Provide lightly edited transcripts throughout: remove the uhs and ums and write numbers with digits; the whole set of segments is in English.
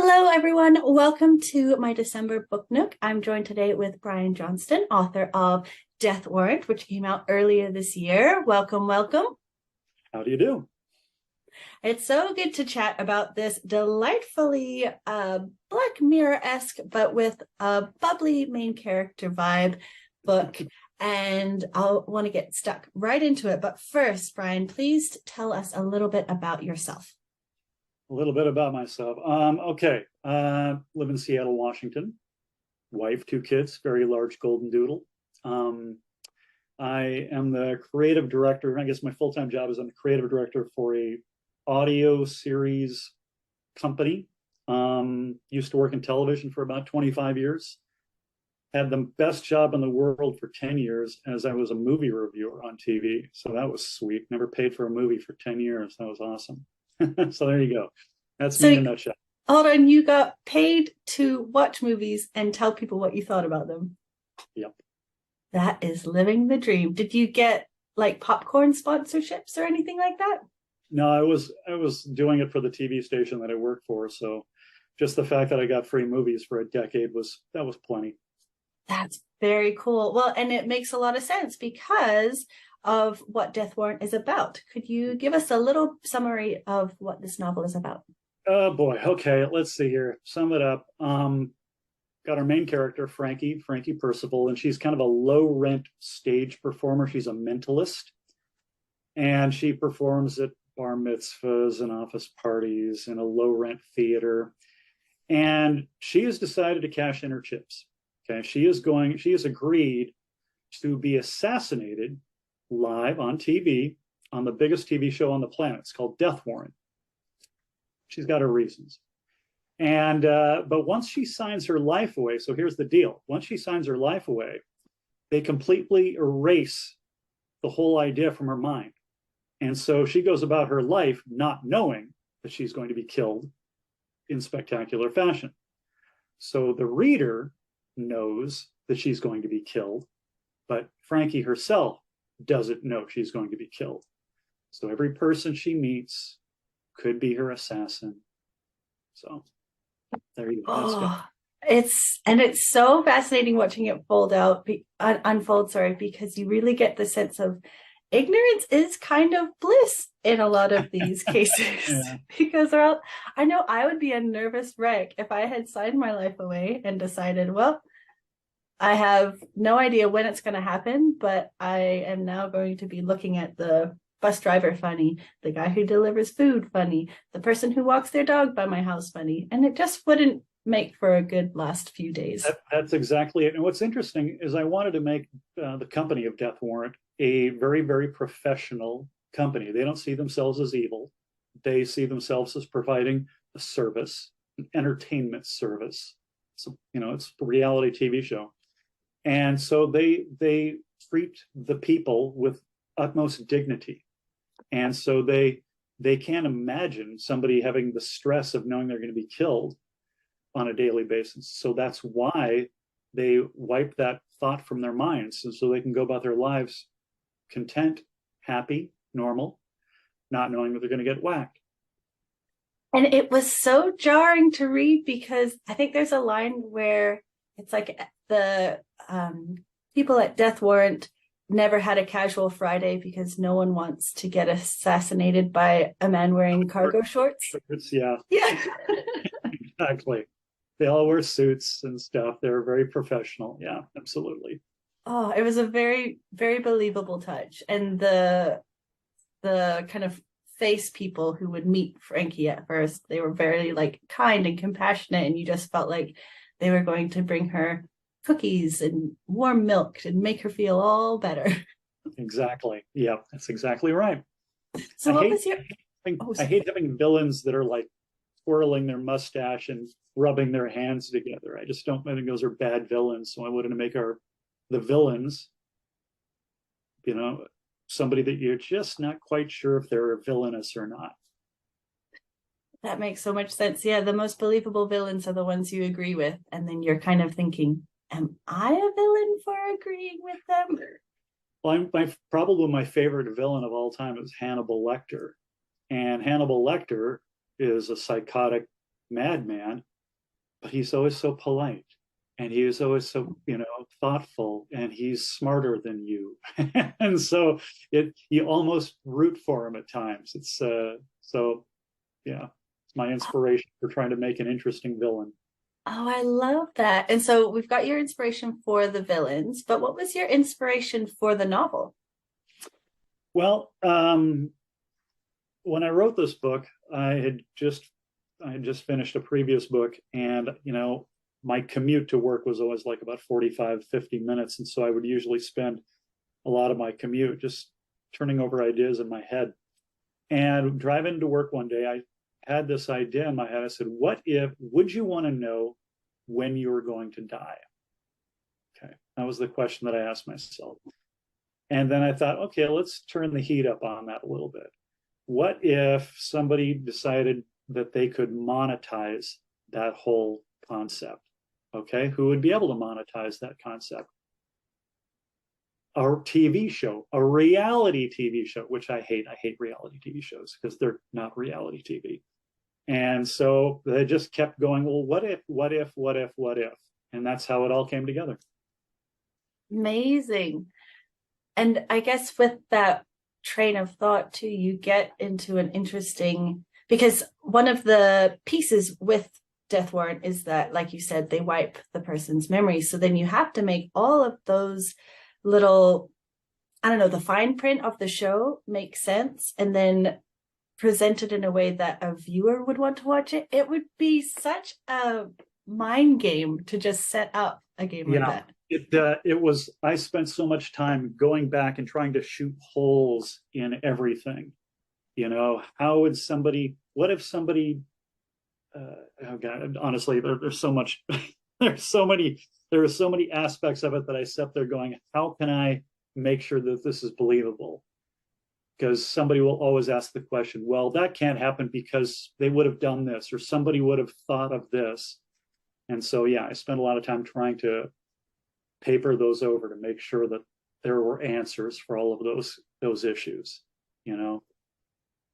Hello, everyone. Welcome to my December book nook. I'm joined today with Bryan Johnston, author of Death Warrant, which came out earlier this year. Welcome, welcome. How do you do? It's so good to chat about this delightfully Black Mirror-esque, but with a bubbly main character vibe book. And I'll want to get stuck right into it. But first, Bryan, please tell us a little bit about yourself. A little bit about myself. Live in Seattle, Washington. Wife, two kids, very large golden doodle. I am the creative director. I guess my full-time job is I'm the creative director for a audio series company. Used to work in television for about 25 years. Had the best job in the world for 10 years as I was a movie reviewer on TV. So that was sweet. Never paid for a movie for 10 years. That was awesome. So there you go. That's me in a nutshell. Hold on, you got paid to watch movies and tell people what you thought about them. Yep. That is living the dream. Did you get like popcorn sponsorships or anything like that? No, I was doing it for the TV station that I worked for. So just the fact that I got free movies for a decade was plenty. That's very cool. Well, and it makes a lot of sense because of what Death Warrant is about. Could you give us a little summary of what this novel is about? Oh boy. Okay, let's see here. Sum it up. Got our main character, Frankie Percival, and she's kind of a low rent stage performer. She's a mentalist, and she performs at bar mitzvahs and office parties in a low rent theater. And she has decided to cash in her chips. Okay, she has agreed to be assassinated live on TV on the biggest TV show on the planet. It's called Death Warrant. She's got her reasons. And but once she signs her life away, so here's the deal. Once she signs her life away, they completely erase the whole idea from her mind. And so she goes about her life not knowing that she's going to be killed in spectacular fashion. So the reader knows that she's going to be killed, but Frankie herself doesn't know she's going to be killed. So every person she meets could be her assassin. So there you go. It's so fascinating watching it unfold, because you really get the sense of ignorance is kind of bliss in a lot of these cases. Yeah. Because I know I would be a nervous wreck if I had signed my life away and decided, well, I have no idea when it's going to happen, but I am now going to be looking at the bus driver funny, the guy who delivers food funny, the person who walks their dog by my house funny, and it just wouldn't make for a good last few days. That's exactly it. And what's interesting is I wanted to make the company of Death Warrant a very, very professional company. They don't see themselves as evil. They see themselves as providing a service, an entertainment service. So, it's a reality TV show. And so they treat the people with utmost dignity. And so they can't imagine somebody having the stress of knowing they're going to be killed on a daily basis. So that's why they wipe that thought from their minds, and so they can go about their lives content, happy, normal, not knowing that they're going to get whacked. And it was so jarring to read because I think there's a line where it's like the people at Death Warrant never had a casual Friday because no one wants to get assassinated by a man wearing cargo shorts. Yeah. Exactly. They all wear suits and stuff. They're very professional. Yeah, absolutely. Oh, it was a very, very believable touch. And the kind of face people who would meet Frankie at first, they were very like kind and compassionate, and you just felt like they were going to bring her cookies and warm milk and make her feel all better. Exactly. Yeah, that's exactly right. So I hate having villains that are like twirling their mustache and rubbing their hands together. I just don't. I think those are bad villains. So I wanted to make the villains, somebody that you're just not quite sure if they're villainous or not. That makes so much sense. Yeah, the most believable villains are the ones you agree with, and then you're kind of thinking, am I a villain for agreeing with them? Well, probably my favorite villain of all time is Hannibal Lecter. And Hannibal Lecter is a psychotic madman but he's always so polite, and he is always so, thoughtful, and he's smarter than you. And so you almost root for him at times. It's so yeah, it's my inspiration for trying to make an interesting villain. Oh, I love that. And so we've got your inspiration for the villains, but what was your inspiration for the novel? Well, when I wrote this book, I had just finished a previous book, and my commute to work was always like about 45, 50 minutes. And so I would usually spend a lot of my commute just turning over ideas in my head. And driving to work one day, I had this idea in my head. I said, would you want to know when you were going to die? Okay. That was the question that I asked myself. And then I thought, okay, let's turn the heat up on that a little bit. What if somebody decided that they could monetize that whole concept? Okay. Who would be able to monetize that concept? A TV show, a reality TV show, which I hate. I hate reality TV shows because they're not reality TV. And so they just kept going, well, what if, what if, what if, what if? And that's how it all came together. Amazing. And I guess with that train of thought too, you get into an interesting, because one of the pieces with Death Warrant is that, like you said, they wipe the person's memory. So then you have to make all of those little, I don't know, the fine print of the show make sense, and then present it in a way that a viewer would want to watch it. It would be such a mind game to just set up a game like that. It was, I spent so much time going back and trying to shoot holes in everything. How would somebody, what if somebody, oh God, honestly, there's so much, there are so many aspects of it that I sat there going, how can I make sure that this is believable? Because somebody will always ask the question, well, that can't happen because they would have done this, or somebody would have thought of this. And so, yeah, I spent a lot of time trying to paper those over to make sure that there were answers for all of those issues.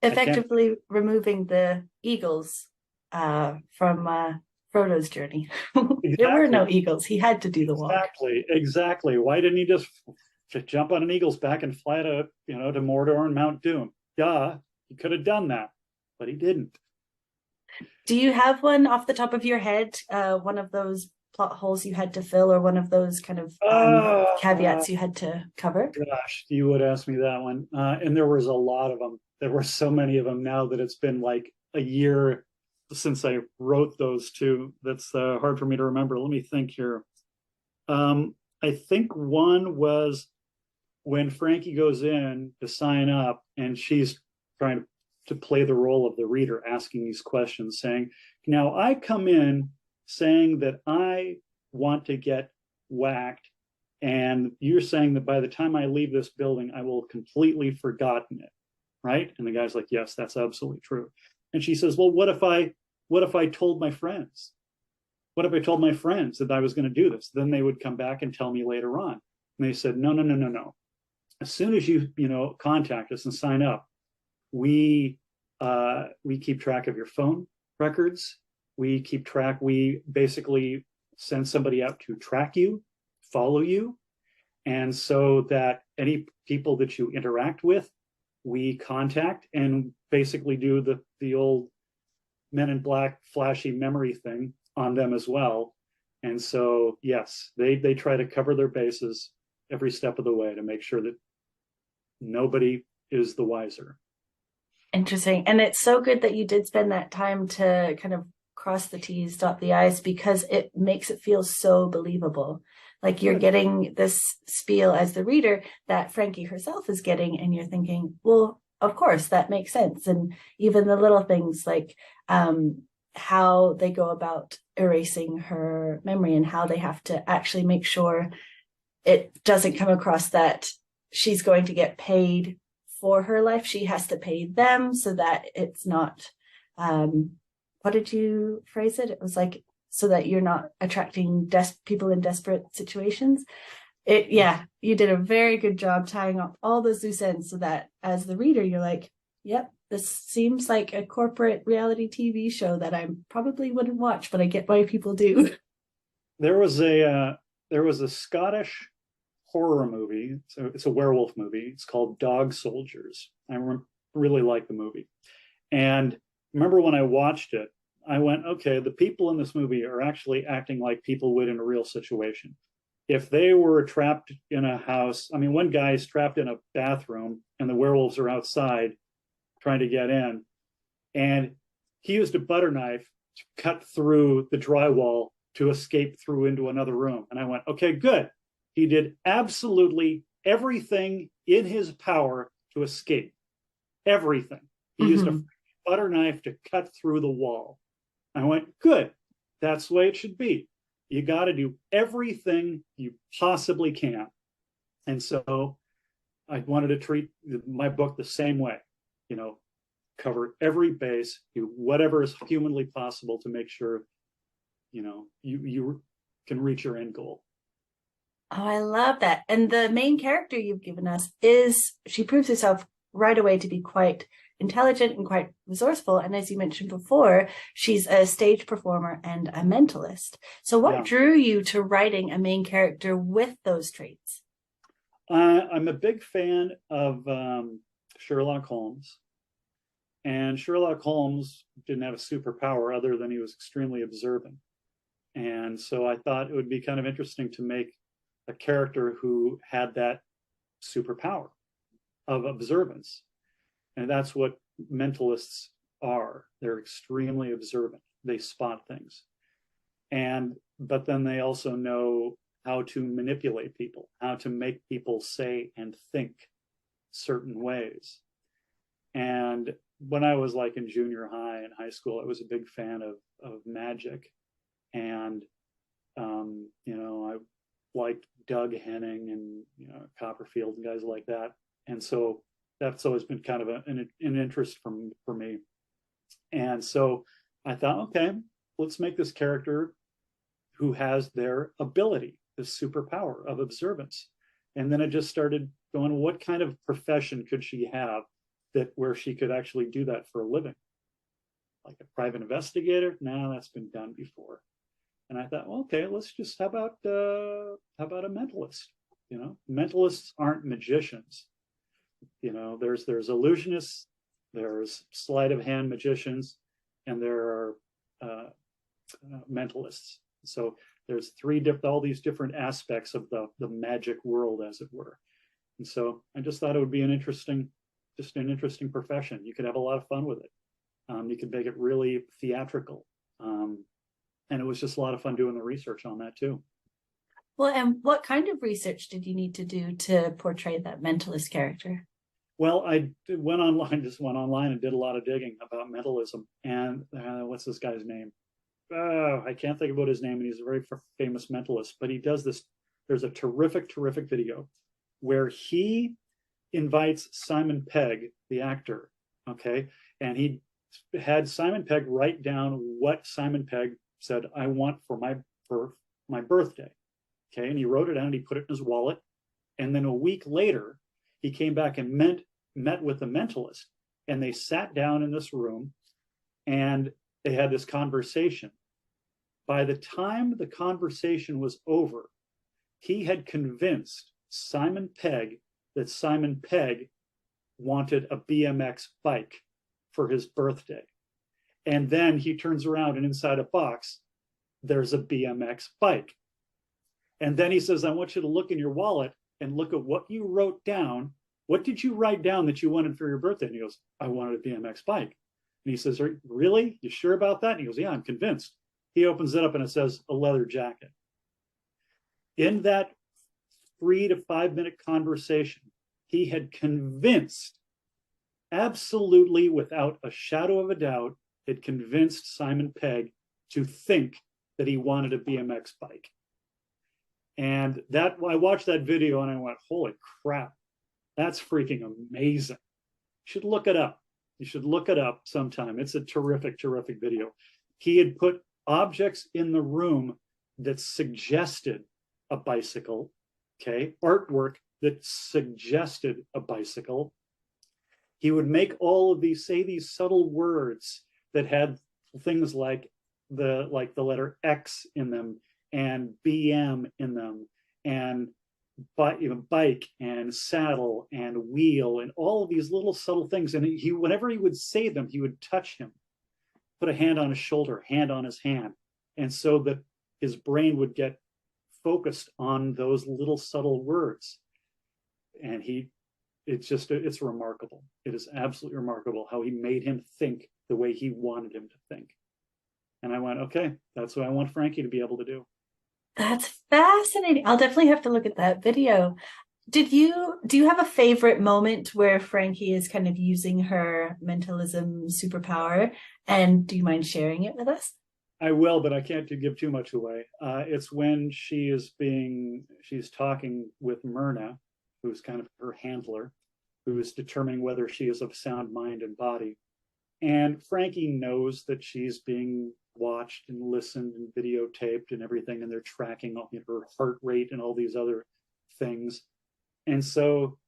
Effectively removing the eagles from Frodo's journey. Exactly. There were no eagles. He had to do the walk. Exactly. Why didn't he just jump on an eagle's back and fly to Mordor and Mount Doom? Duh, he could have done that, but he didn't. Do you have one off the top of your head, one of those plot holes you had to fill, or one of those kind of caveats you had to cover? Gosh, you would ask me that one. And there was a lot of them. There were so many of them now that it's been like a year since I wrote those two. That's hard for me to remember. Let me think here. I think one was when Frankie goes in to sign up, and she's trying to play the role of the reader, asking these questions, saying, now I come in saying that I want to get whacked, and you're saying that by the time I leave this building, I will have completely forgotten it, right? And the guy's like, yes, that's absolutely true. And she says, well, what if I told my friends? What if I told my friends that I was going to do this? Then they would come back and tell me later on. And they said, no. As soon as you contact us and sign up, we keep track of your phone records. We basically send somebody out to track you, follow you. And so that any people that you interact with, we contact and basically do the old Men in Black flashy memory thing on them as well. And so, yes, they try to cover their bases every step of the way to make sure that nobody is the wiser. Interesting. And it's so good that you did spend that time to kind of cross the T's, dot the I's, because it makes it feel so believable. Like you're getting this spiel as the reader that Frankie herself is getting, and you're thinking, well, of course, that makes sense. And even the little things like how they go about erasing her memory, and how they have to actually make sure it doesn't come across that she's going to get paid for her life. She has to pay them so that it's not, what did you phrase it? It was like, so that you're not attracting people in desperate situations. You did a very good job tying up all those loose ends so that as the reader, you're like, Yep. This seems like a corporate reality TV show that I probably wouldn't watch, but I get why people do. There was a Scottish horror movie. So it's a werewolf movie. It's called Dog Soldiers. Really like the movie. And remember when I watched it, I went, okay, the people in this movie are actually acting like people would in a real situation. If they were trapped in a house, I mean, one guy's trapped in a bathroom and the werewolves are outside trying to get in, and he used a butter knife to cut through the drywall to escape through into another room. And I went, okay, good. He did absolutely everything in his power to escape. Everything. He used a Mhm. butter knife to cut through the wall. I went, good. That's the way it should be. You got to do everything you possibly can. And so I wanted to treat my book the same way, you know, cover every base, do whatever is humanly possible to make sure, you can reach your end goal. Oh, I love that. And the main character you've given us is, she proves herself right away to be quite intelligent and quite resourceful. And as you mentioned before, she's a stage performer and a mentalist. So what Yeah. drew you to writing a main character with those traits? I'm a big fan of Sherlock Holmes. And Sherlock Holmes didn't have a superpower other than he was extremely observant. And so I thought it would be kind of interesting to make a character who had that superpower of observance. And that's what mentalists are. They're extremely observant. They spot things. But then they also know how to manipulate people, how to make people say and think certain ways. And when I was like in junior high and high school, I was a big fan of magic. And I liked Doug Henning and Copperfield and guys like that. And so that's always been kind of an interest for me. And so I thought, okay, let's make this character who has their ability, this superpower of observance. And then it just started going, what kind of profession could she have that where she could actually do that for a living? Like a private investigator? No, that's been done before. And I thought, well, okay, let's just how about a mentalist? Mentalists aren't magicians. There's illusionists, there's sleight of hand magicians, and there are mentalists. So there's all these different aspects of the magic world, as it were. And so I just thought it would be an interesting profession. You could have a lot of fun with it. You could make it really theatrical. And it was just a lot of fun doing the research on that too. Well, and what kind of research did you need to do to portray that mentalist character? Well, I went online and did a lot of digging about mentalism. And what's this guy's name? Oh, I can't think about his name. And he's a very famous mentalist, but he does this. There's a terrific video where he invites Simon Pegg, the actor, okay, and he had Simon Pegg write down what Simon Pegg said, I want for my birthday, okay, and he wrote it down and he put it in his wallet. And then a week later, he came back and met with the mentalist, and they sat down in this room and they had this conversation. By the time the conversation was over, he had convinced Simon Pegg that Simon Pegg wanted a BMX bike for his birthday. And then he turns around and inside a box, there's a BMX bike. And then he says, I want you to look in your wallet and look at what you wrote down. What did you write down that you wanted for your birthday? And he goes, I wanted a BMX bike. And he says, really? You sure about that? And he goes, yeah, I'm convinced. He opens it up and it says a leather jacket. In that 3 to 5 minute conversation, he had convinced, absolutely without a shadow of a doubt, had convinced Simon Pegg to think that he wanted a BMX bike. And that I watched that video and I went, holy crap, that's freaking amazing. You should look it up. You should look it up sometime. It's a terrific video. He had put objects in the room that suggested a bicycle, okay, artwork that suggested a bicycle. he would make all of these, say these subtle words that had things like the letter X in them and BM in them and bike and saddle and wheel and all of these little subtle things. And he, whenever he would say them, he would touch him, put a hand on his shoulder, hand on his hand. And so that his brain would get focused on those little subtle words. And it's remarkable. It is absolutely remarkable how he made him think the way he wanted him to think. And I went, okay, that's what I want Frankie to be able to do. That's fascinating. I'll definitely have to look at that video. Do you have a favorite moment where Frankie is kind of using her mentalism superpower? And do you mind sharing it with us? I will, but I can't give too much away. It's when she's talking with Myrna, who's kind of her handler, who is determining whether she is of sound mind and body. And Frankie knows that she's being watched and listened and videotaped and everything, and they're tracking her heart rate and all these other things. And so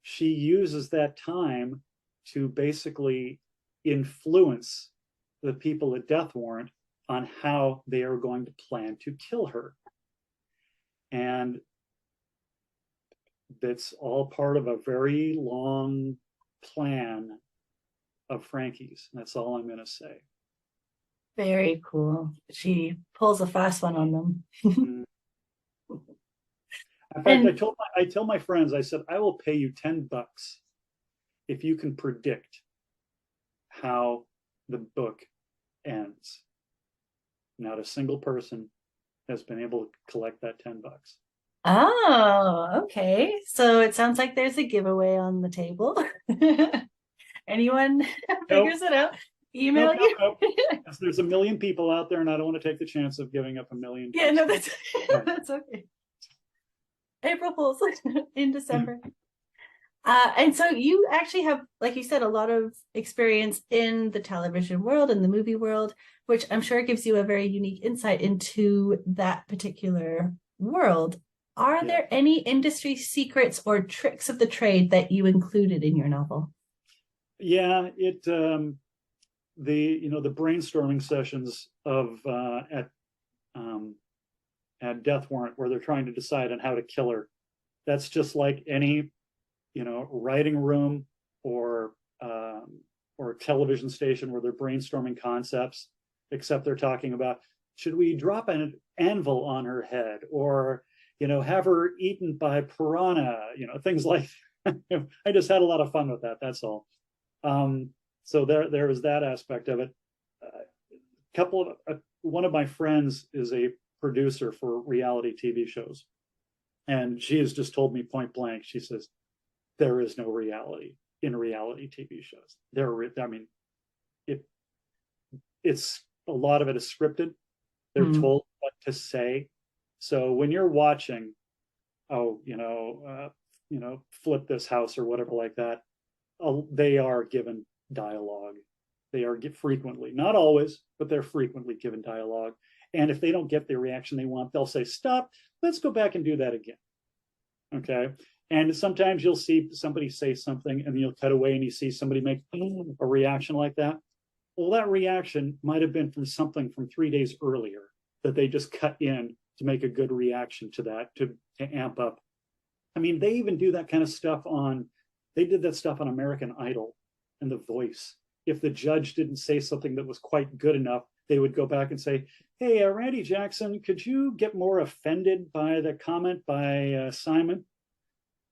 she uses that time to basically influence the people at Death Warrant on how they are going to plan to kill her. And that's all part of a very long plan of Frankie's. And that's all I'm going to say. Very cool. She pulls a fast one on them. In fact, And I tell my friends, I said, I will pay you $10 if you can predict how the book ends. Not a single person has been able to collect that $10. oh, okay. So it sounds like there's a giveaway on the table. Anyone figures it out, email you. Nope. There's a million people out there, and I don't want to take the chance of giving up $1 million. Yeah, no, that's okay. April Fools in December. And so you actually have, like you said, a lot of experience in the television world and the movie world, which I'm sure gives you a very unique insight into that particular world. Are there any industry secrets or tricks of the trade that you included in your novel? Yeah, the brainstorming sessions of at Death Warrant, where they're trying to decide on how to kill her. That's just like any writing room or television station where they're brainstorming concepts, except they're talking about, should we drop an anvil on her head, or have her eaten by piranha, things like that. I just had a lot of fun with that, that's all. So there was that aspect of it. One of my friends is a producer for reality TV shows, and she has just told me point blank, she says, there is no reality in reality TV shows. It's a lot of it is scripted. They're told what to say. So when you're watching, flip this house or whatever like that, they are given dialogue. They are frequently, not always, but they're frequently given dialogue. And if they don't get the reaction they want, they'll say, stop, let's go back and do that again. Okay. And sometimes you'll see somebody say something and you'll cut away and you see somebody make a reaction like that. Well, that reaction might have been from something from 3 days earlier that they just cut in to make a good reaction to that, to amp up. I mean, they even do that kind of stuff they did that stuff on American Idol and The Voice. If the judge didn't say something that was quite good enough, they would go back and say, hey, Randy Jackson, could you get more offended by the comment by Simon?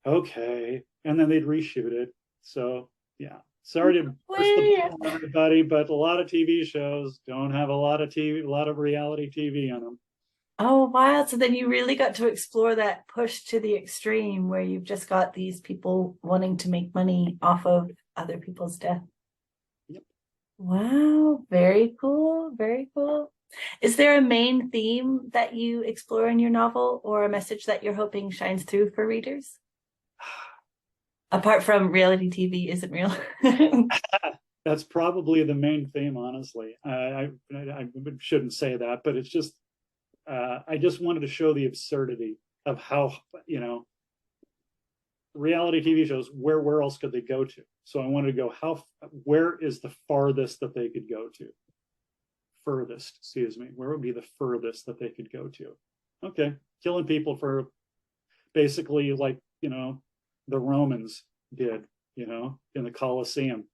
Okay. And then they'd reshoot it. So, yeah. Sorry to burst the bubble, everybody, but a lot of TV shows don't have a lot of reality TV on them. Oh, wow. So then you really got to explore that push to the extreme where you've just got these people wanting to make money off of other people's death. Yep. Wow. Very cool. Very cool. Is there a main theme that you explore in your novel, or a message that you're hoping shines through for readers? Apart from reality TV isn't real. That's probably the main theme, honestly. I shouldn't say that, but it's just, I just wanted to show the absurdity of how, reality TV shows, where else could they go to? So I wanted to go, where is the farthest that they could go to? Furthest, excuse me. Where would be the furthest that they could go to? Okay, killing people for basically like, the Romans did, in the Colosseum,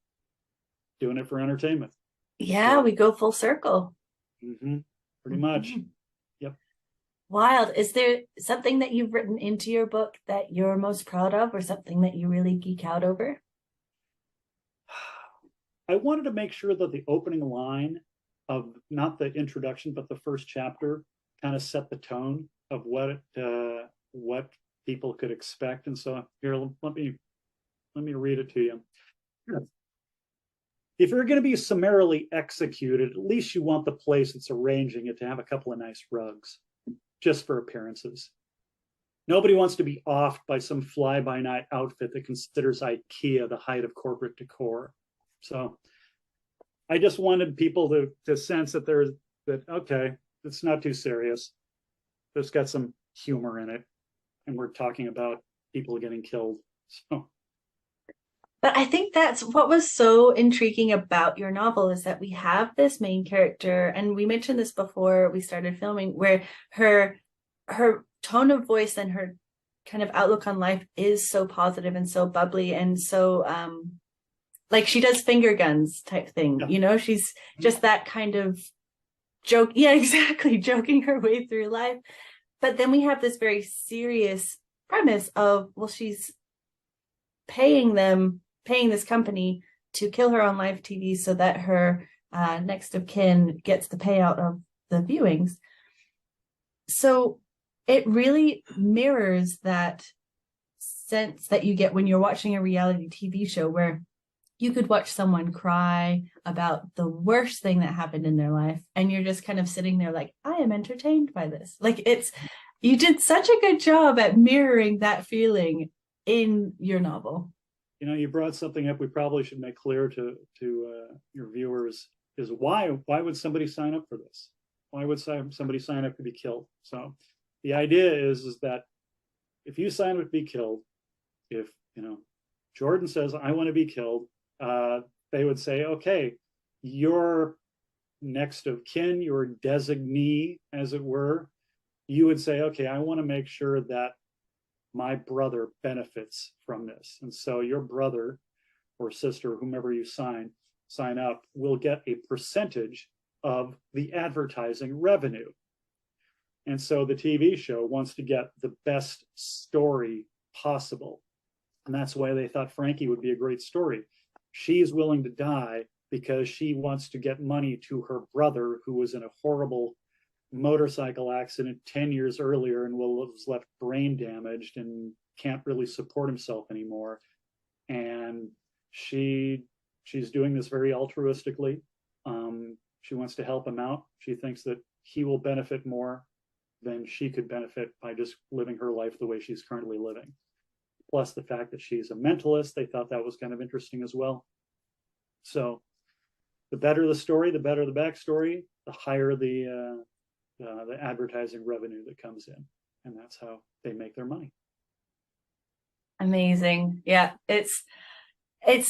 doing it for entertainment. Yeah, So, we go full circle. pretty much. Mhm. Yep. Wild. Is there something that you've written into your book that you're most proud of, or something that you really geek out over? I wanted to make sure that the opening line of not the introduction, but the first chapter kind of set the tone of what people could expect. And so here, let me read it to you. If you're going to be summarily executed, at least you want the place that's arranging it to have a couple of nice rugs, just for appearances. Nobody wants to be offed by some fly-by-night outfit that considers IKEA the height of corporate decor. So I just wanted people to sense that okay, it's not too serious. It's got some humor in it, and we're talking about people getting killed. So But I think that's what was so intriguing about your novel, is that we have this main character, and we mentioned this before we started filming, where her tone of voice and her kind of outlook on life is so positive and so bubbly and so like she does finger guns type thing. yeah. She's just that kind of joke. Yeah, exactly, joking her way through life. But then we have this very serious premise of, well, she's paying this company to kill her on live TV so that her next of kin gets the payout of the viewings. So it really mirrors that sense that you get when you're watching a reality TV show, where you could watch someone cry about the worst thing that happened in their life, and you're just kind of sitting there like, I am entertained by this. Like, you did such a good job at mirroring that feeling in your novel. You brought something up we probably should make clear to your viewers, is why would somebody sign up for this? Why would somebody sign up to be killed? So the idea is that if you sign up to be killed, if Jordan says, I want to be killed, they would say, okay, your next of kin, your designee, as it were, you would say, okay, I want to make sure that my brother benefits from this. And so your brother or sister, whomever you sign up, will get a percentage of the advertising revenue. And so the TV show wants to get the best story possible. And that's why they thought Frankie would be a great story. She's willing to die because she wants to get money to her brother, who was in a horrible motorcycle accident 10 years earlier and was left brain damaged and can't really support himself anymore. And she's doing this very altruistically. She wants to help him out. She thinks that he will benefit more than she could benefit by just living her life the way she's currently living. Plus the fact that she's a mentalist, they thought that was kind of interesting as well. So the better the story, the better the backstory, the higher the advertising revenue that comes in, and that's how they make their money. Amazing. Yeah, it's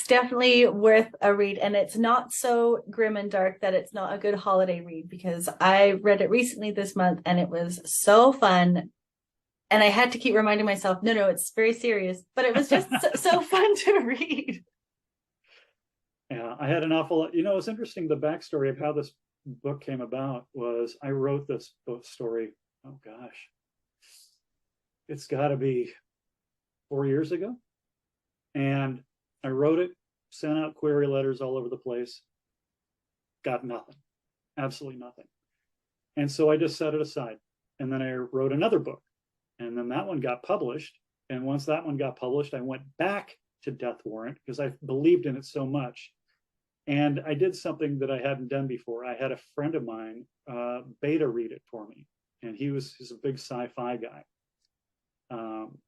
definitely worth a read, and it's not so grim and dark that it's not a good holiday read, because I read it recently this month and it was so fun, and I had to keep reminding myself, no, it's very serious, but it was just so fun to read. Yeah, I had an awful lot. It's interesting. The backstory of how this book came about was I wrote this book story. Oh gosh, it's got to be 4 years ago. And I wrote it, sent out query letters all over the place, got nothing, absolutely nothing. And so I just set it aside. And then I wrote another book. And then that one got published. And once that one got published, I went back to Death Warrant because I believed in it so much. And I did something that I hadn't done before. I had a friend of mine beta read it for me. And he's a big sci-fi guy.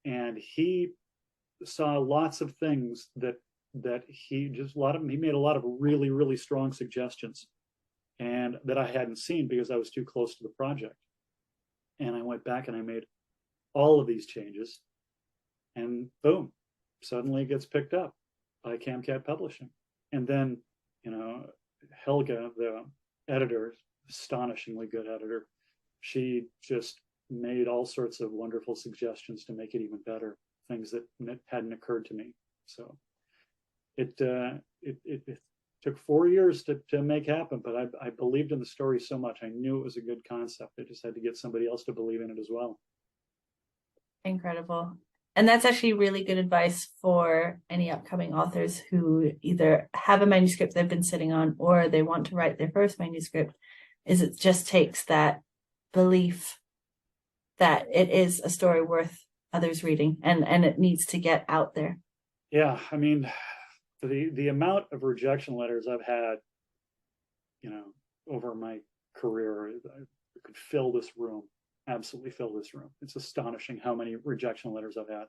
And he saw lots of things that he made a lot of really, really strong suggestions, and that I hadn't seen because I was too close to the project. And I went back and I made all of these changes, and boom, suddenly it gets picked up. by Camcat Publishing. And then, you know, Helga, the editor, astonishingly good editor, she just made all sorts of wonderful suggestions to make it even better, things that hadn't occurred to me. So it took 4 years to make happen, but I believed in the story so much. I knew it was a good concept. I just had to get somebody else to believe in it as well. Incredible. And that's actually really good advice for any upcoming authors who either have a manuscript they've been sitting on or they want to write their first manuscript, is it just takes that belief that it is a story worth others reading, and it needs to get out there. Yeah, I mean, the amount of rejection letters I've had, you know, over my career, I could fill this room, absolutely fill this room. It's astonishing how many rejection letters I've had.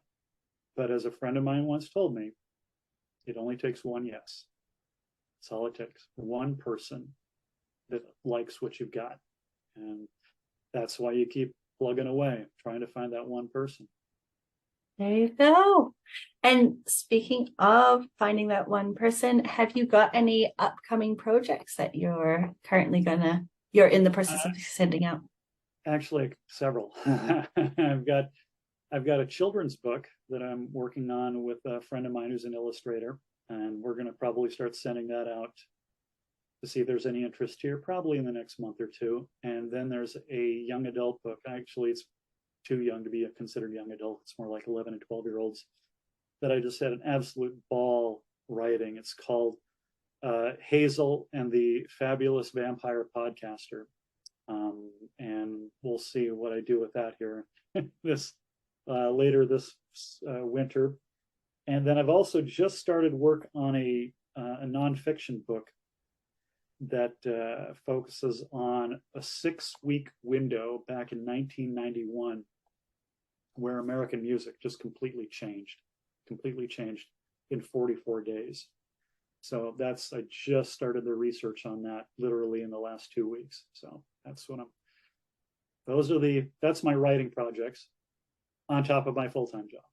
But as a friend of mine once told me, it only takes one yes. That's all it takes. One person that likes what you've got. And that's why you keep plugging away, trying to find that one person. There you go. And speaking of finding that one person, have you got any upcoming projects that you're currently you're in the process of sending out? Actually, several. I've got a children's book that I'm working on with a friend of mine who's an illustrator, and we're going to probably start sending that out to see if there's any interest here, probably in the next month or two. And then there's a young adult book. Actually, it's too young to be considered young adult. It's more like 11 and 12-year-olds that I just had an absolute ball writing. It's called Hazel and the Fabulous Vampire Podcaster. And we'll see what I do with that here this later this winter. And then I've also just started work on a nonfiction book that focuses on a 6-week window back in 1991 where American music just completely changed in 44 days. So I just started the research on that literally in the last 2 weeks. So that's that's my writing projects on top of my full-time job.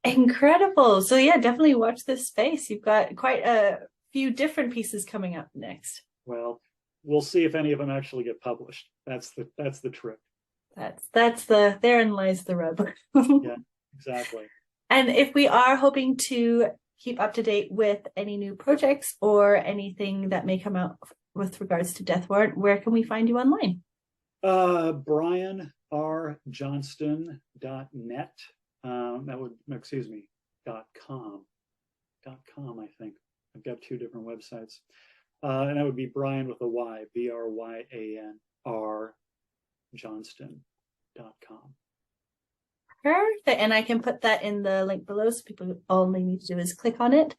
Incredible. So yeah, definitely watch this space. You've got quite a few different pieces coming up next. Well, we'll see if any of them actually get published. That's the trick. Therein lies the rub. Yeah, exactly. And if we are hoping to keep up to date with any new projects or anything that may come out with regards to Death Warrant, where can we find you online? BryanRJohnston.net. .com, I think. I've got 2 different websites. And that would be Bryan with a Y, BryanR Johnston.com. Perfect. And I can put that in the link below, so people all they need to do is click on it.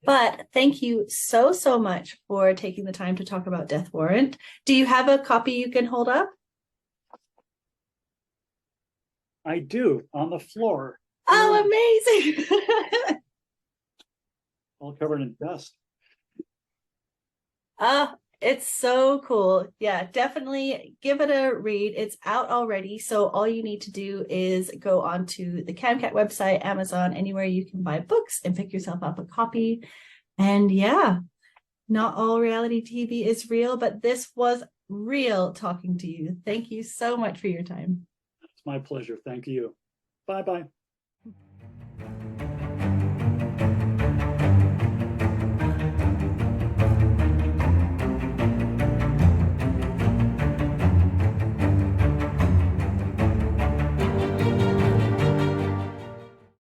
But thank you so much for taking the time to talk about Death Warrant. Do you have a copy you can hold up? I do, on the floor. Oh, amazing. All covered in dust. It's so cool. Yeah, definitely give it a read. It's out already. So all you need to do is go onto the Camcat website, Amazon, anywhere you can buy books, and pick yourself up a copy. And yeah, not all reality TV is real, but this was real talking to you. Thank you so much for your time. It's my pleasure. Thank you. Bye-bye.